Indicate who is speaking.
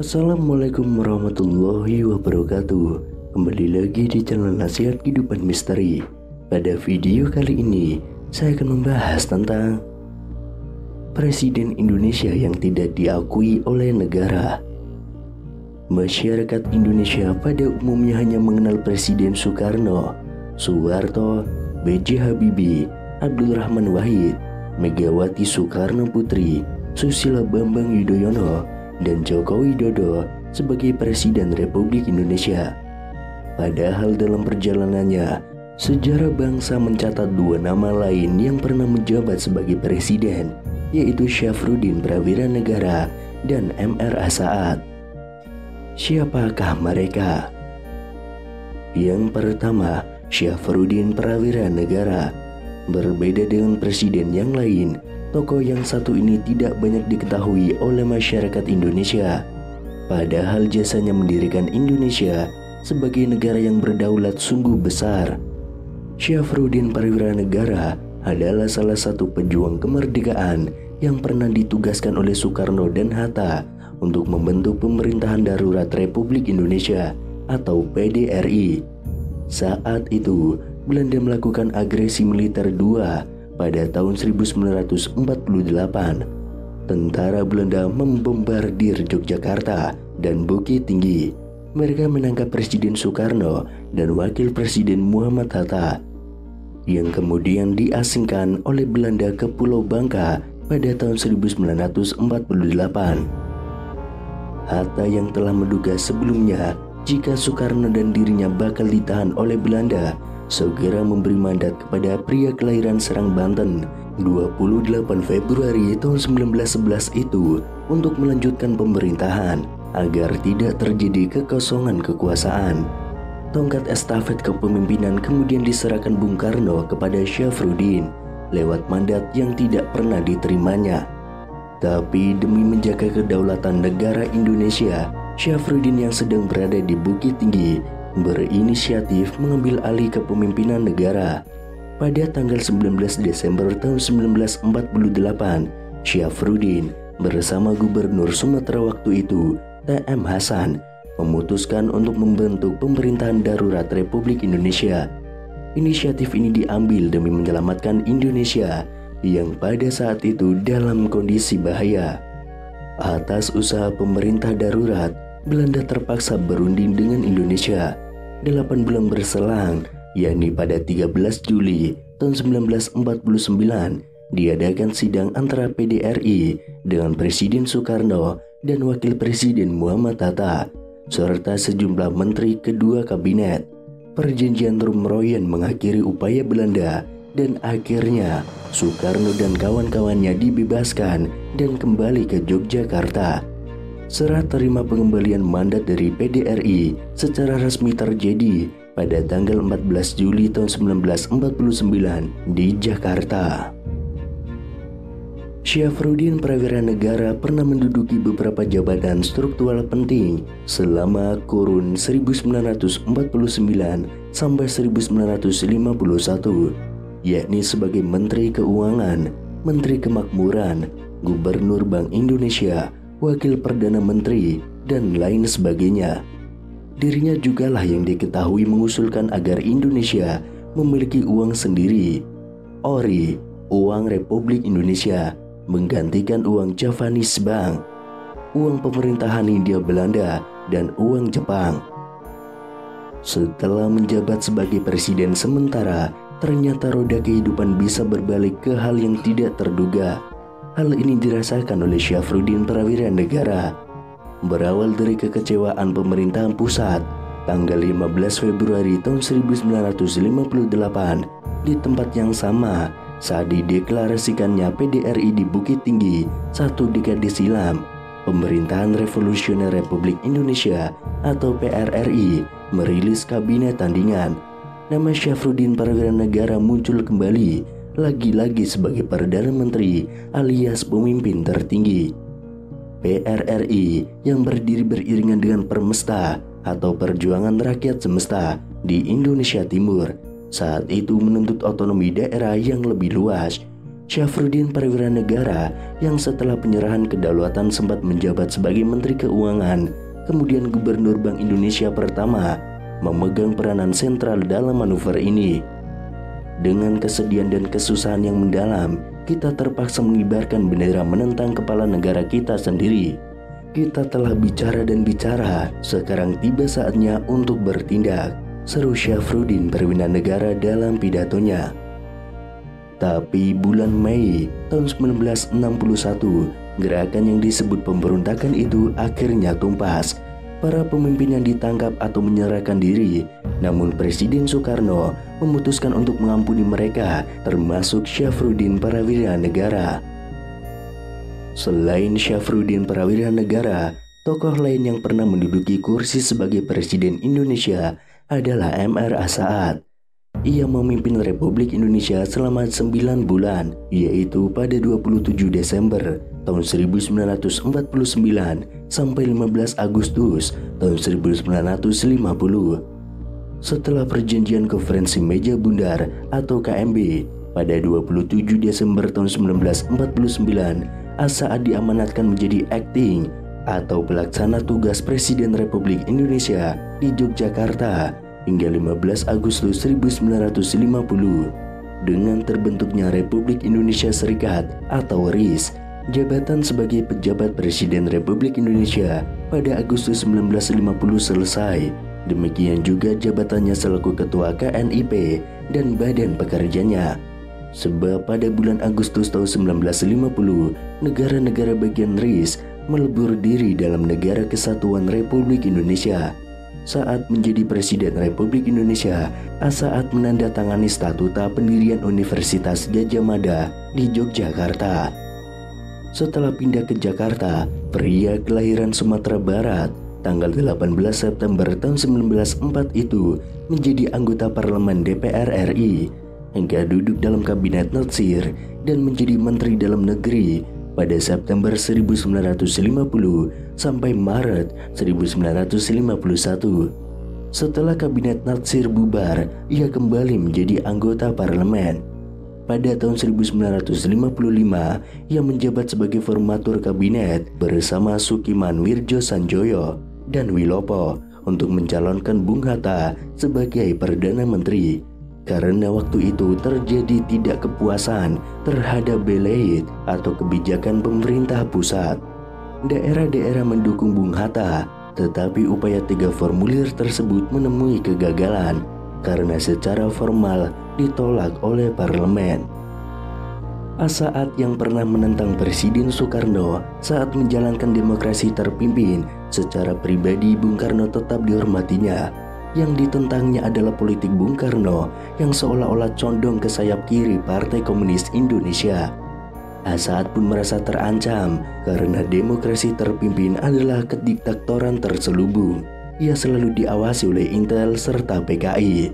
Speaker 1: Assalamualaikum warahmatullahi wabarakatuh. Kembali lagi di channel Nasihat Kehidupan Misteri. Pada video kali ini saya akan membahas tentang Presiden Indonesia yang tidak diakui oleh negara. Masyarakat Indonesia pada umumnya hanya mengenal Presiden Soekarno, Soeharto, B.J. Habibie, Abdul Rahman Wahid, Megawati Soekarno Putri, Susilo Bambang Yudhoyono, dan Joko Widodo sebagai Presiden Republik Indonesia. Padahal dalam perjalanannya, sejarah bangsa mencatat dua nama lain yang pernah menjabat sebagai presiden, yaitu Syafruddin Prawira Negara dan M.R.A. Saad. Siapakah mereka? Yang pertama, Syafruddin Prawira Negara. Berbeda dengan presiden yang lain, tokoh yang satu ini tidak banyak diketahui oleh masyarakat Indonesia. Padahal jasanya mendirikan Indonesia sebagai negara yang berdaulat sungguh besar. Syafruddin Prawira Negara adalah salah satu pejuang kemerdekaan yang pernah ditugaskan oleh Soekarno dan Hatta untuk membentuk pemerintahan darurat Republik Indonesia atau PDRI. Saat itu, Belanda melakukan agresi militer II pada tahun 1948. Tentara Belanda membombardir Yogyakarta dan Bukit Tinggi. Mereka menangkap Presiden Soekarno dan Wakil Presiden Muhammad Hatta, yang kemudian diasingkan oleh Belanda ke Pulau Bangka pada tahun 1948. Hatta yang telah menduga sebelumnya jika Soekarno dan dirinya bakal ditahan oleh Belanda, segera memberi mandat kepada pria kelahiran Serang, Banten 28 Februari tahun 1911 itu untuk melanjutkan pemerintahan agar tidak terjadi kekosongan kekuasaan. Tongkat estafet kepemimpinan kemudian diserahkan Bung Karno kepada Syafruddin lewat mandat yang tidak pernah diterimanya. Tapi demi menjaga kedaulatan negara Indonesia, Syafruddin yang sedang berada di Bukit Tinggi berinisiatif mengambil alih kepemimpinan negara. Pada tanggal 19 Desember tahun 1948, Syafruddin bersama Gubernur Sumatera waktu itu, T.M. Hasan, memutuskan untuk membentuk pemerintahan darurat Republik Indonesia. Inisiatif ini diambil demi menyelamatkan Indonesia yang pada saat itu dalam kondisi bahaya. Atas usaha pemerintah darurat, Belanda terpaksa berunding dengan Indonesia. 8 bulan berselang, yakni pada 13 Juli tahun 1949, diadakan sidang antara PDRI dengan Presiden Soekarno dan Wakil Presiden Muhammad Hatta, serta sejumlah menteri kedua kabinet. Perjanjian Roem-Royen mengakhiri upaya Belanda dan akhirnya Soekarno dan kawan-kawannya dibebaskan dan kembali ke Yogyakarta. Serah terima pengembalian mandat dari PDRI secara resmi terjadi pada tanggal 14 Juli tahun 1949 di Jakarta. Syafruddin Prawira Negara pernah menduduki beberapa jabatan struktural penting selama kurun 1949 sampai 1951, yakni sebagai Menteri Keuangan, Menteri Kemakmuran, Gubernur Bank Indonesia, Wakil Perdana Menteri, dan lain sebagainya. Dirinya jugalah yang diketahui mengusulkan agar Indonesia memiliki uang sendiri, Ori, uang Republik Indonesia, menggantikan uang Javanese Bank, uang pemerintahan Hindia Belanda, dan uang Jepang. Setelah menjabat sebagai presiden sementara, ternyata roda kehidupan bisa berbalik ke hal yang tidak terduga. Hal ini dirasakan oleh Syafruddin Prawira Negara. Berawal dari kekecewaan pemerintahan pusat, tanggal 15 Februari tahun 1958, di tempat yang sama saat dideklarasikannya PDRI di Bukit Tinggi 1 dekade silam, Pemerintahan Revolusioner Republik Indonesia atau PRRI merilis kabinet tandingan. Nama Syafruddin Prawira Negara muncul kembali, lagi-lagi sebagai Perdana Menteri alias pemimpin tertinggi. PRRI yang berdiri beriringan dengan Permesta atau Perjuangan Rakyat Semesta di Indonesia Timur saat itu menuntut otonomi daerah yang lebih luas. Syafruddin Perwira Negara yang setelah penyerahan kedaulatan sempat menjabat sebagai Menteri Keuangan, kemudian Gubernur Bank Indonesia pertama, memegang peranan sentral dalam manuver ini. Dengan kesedihan dan kesusahan yang mendalam, kita terpaksa mengibarkan bendera menentang kepala negara kita sendiri. Kita telah bicara dan bicara, sekarang tiba saatnya untuk bertindak, seru Syafruddin Perwira Negara dalam pidatonya. Tapi bulan Mei tahun 1961, gerakan yang disebut pemberontakan itu akhirnya tumpas. Para pemimpin yang ditangkap atau menyerahkan diri, namun Presiden Soekarno memutuskan untuk mengampuni mereka, termasuk Syafruddin Perwira Negara. Selain Syafruddin Perwira Negara, tokoh lain yang pernah menduduki kursi sebagai Presiden Indonesia adalah M.R.A. Saad. Ia memimpin Republik Indonesia selama 9 bulan, yaitu pada 27 Desember tahun 1949 sampai 15 Agustus tahun 1950. Setelah perjanjian Konferensi Meja Bundar atau KMB pada 27 Desember tahun 1949, Saad diamanatkan menjadi acting atau pelaksana tugas Presiden Republik Indonesia di Yogyakarta hingga 15 Agustus 1950. Dengan terbentuknya Republik Indonesia Serikat atau RIS, jabatan sebagai pejabat Presiden Republik Indonesia pada Agustus 1950 selesai. Demikian juga jabatannya selaku Ketua KNIP dan badan pekerjanya. Sebab pada bulan Agustus tahun 1950, negara-negara bagian RIS melebur diri dalam Negara Kesatuan Republik Indonesia. Saat menjadi Presiden Republik Indonesia, Saad menandatangani statuta pendirian Universitas Gadjah Mada di Yogyakarta. Setelah pindah ke Jakarta, pria kelahiran Sumatera Barat, tanggal 18 September tahun 1904 itu menjadi anggota parlemen DPR RI, hingga duduk dalam kabinet Natsir dan menjadi Menteri Dalam Negeri pada September 1950 sampai Maret 1951. Setelah kabinet Natsir bubar, ia kembali menjadi anggota parlemen. Pada tahun 1955, ia menjabat sebagai formatur kabinet bersama Sukiman Wirjosanjoyo dan Wilopo untuk mencalonkan Bung Hatta sebagai Perdana Menteri. Karena waktu itu terjadi tidak kepuasan terhadap Beleit atau kebijakan pemerintah pusat. Daerah-daerah mendukung Bung Hatta, tetapi upaya 3 formulir tersebut menemui kegagalan karena secara formal ditolak oleh parlemen. Saad yang pernah menentang Presiden Soekarno saat menjalankan demokrasi terpimpin, secara pribadi Bung Karno tetap dihormatinya. Yang ditentangnya adalah politik Bung Karno yang seolah-olah condong ke sayap kiri Partai Komunis Indonesia. Saad pun merasa terancam karena demokrasi terpimpin adalah kediktatoran terselubung. Ia selalu diawasi oleh Intel serta PKI.